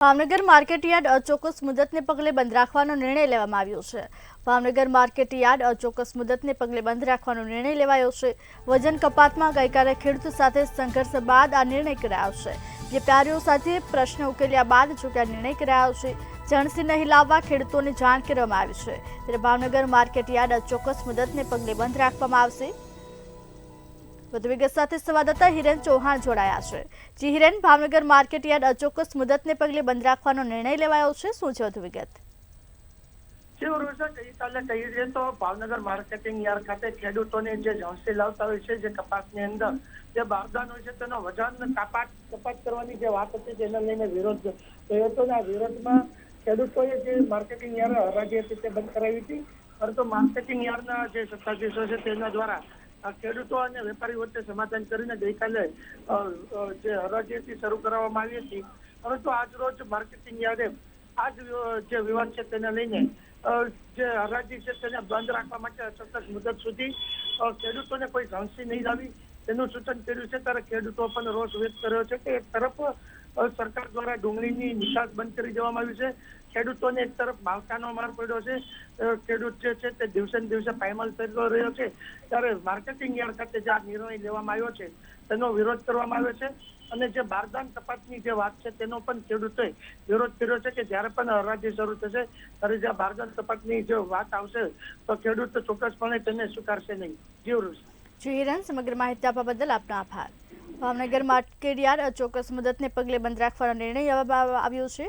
Bhavnagar market yard અચોક્કસ મુદતને પગલે બંધ રાખવાનો નિર્ણય લેવામાં આવ્યો છે। ભાવનગર માર્કેટયાર્ડ અચોક્કસ મુદતને પગલે બંધ રાખવાનો નિર્ણય લેવાયો છે। વજન કપાતમાં ગઈકાલે ખેડૂતો સાથે સંઘર્ષ બાદ આ નિર્ણય કરાયો છે। વેપારીઓ સાથે પ્રશ્ન ઉકેલ્યા બાદ જો કે આ નિર્ણય કરાયો છે। જણસી નહીં લાવવા ખેડૂતોને જાણ કરવામાં આવી છે। ત્યારે ભાવનગર માર્કેટયાર્ડ અચોક્કસ મુદતને પગલે બંધ રાખવામાં આવશે। વધુ વિગત સાથે સંવાદદાતા હિરેન ચૌહાણ જોડાયા છે। જી હિરેન, ભાવનગર માર્કેટયાર્ડ અચોક્કસ મુદતને પગલે બંધ રાખવાનો નિર્ણય લેવાયો છે, શું છે વધુ વિગત? ગઈકાલે કહીએ તો ભાવનગર માર્કેટિંગ યાર્ડ ખાતે ખેડૂતોને જે જણસી લાવતા હોય છે, જે કપાસની અંદર જે બારદાન હોય છે તેનો વજન કપાત કરવાની જે વાત હતી તેને લઈને વિરોધ થયો હતો। આ વિરોધમાં ખેડૂતોએ જે માર્કેટિંગ યાર્ડ હરાજી હતી તે બંધ કરાવી હતી, પરંતુ માર્કેટિંગ યાર્ડના જે સત્તાધીશો છે તેના દ્વારા ખેડૂતો અને વેપારી વચ્ચે સમાધાન કરીને ગઈકાલે જે હરાજી શરૂ કરવામાં આવી હતી। પરંતુ આજ રોજ માર્કેટિંગ યાર્ડે આ જે વિવાદ છે તેને લઈને જે હરાજી છે તેને બંધ રાખવા માટે અચોક્કસ મુદત સુધી ખેડૂતોને કોઈ જણસી નહીં લાવી તેનું સૂચન કર્યું છે। ત્યારે ખેડૂતો પણ રોષ વ્યક્ત કર્યો છે કે એક તરફ સરકાર દ્વારા ડુંગળીની નિકાસ બંધ કરી દેવામાં આવી છે, ખેડૂતોને એક તરફ માવઠાનો માર પડ્યો છે, ખેડૂત જે છે તે દિવસે ને દિવસે પાયમાલ થઈ રહ્યો છે। ત્યારે માર્કેટિંગ યાર્ડ ખાતે જે આ નિર્ણય લેવામાં આવ્યો છે તેનો વિરોધ કરવામાં આવ્યો છે અને જે બારદાન કપાતની જે વાત છે તેનો પણ ખેડૂતોએ વિરોધ કર્યો છે કે જ્યારે પણ હરાજી શરૂ થશે ત્યારે જે બારદાન કપાતની જે વાત આવશે તો ખેડૂત ચોક્કસપણે તેને સ્વીકારશે નહીં। જી હિરેન, સમગ્ર માહિતી આપવા બદલ આપનો આભાર। ભાવનગર માર્કેટયાર્ડ અચોક્કસ મુદતને પગલે બંધ રાખવાનો નિર્ણય આવ્યો છે।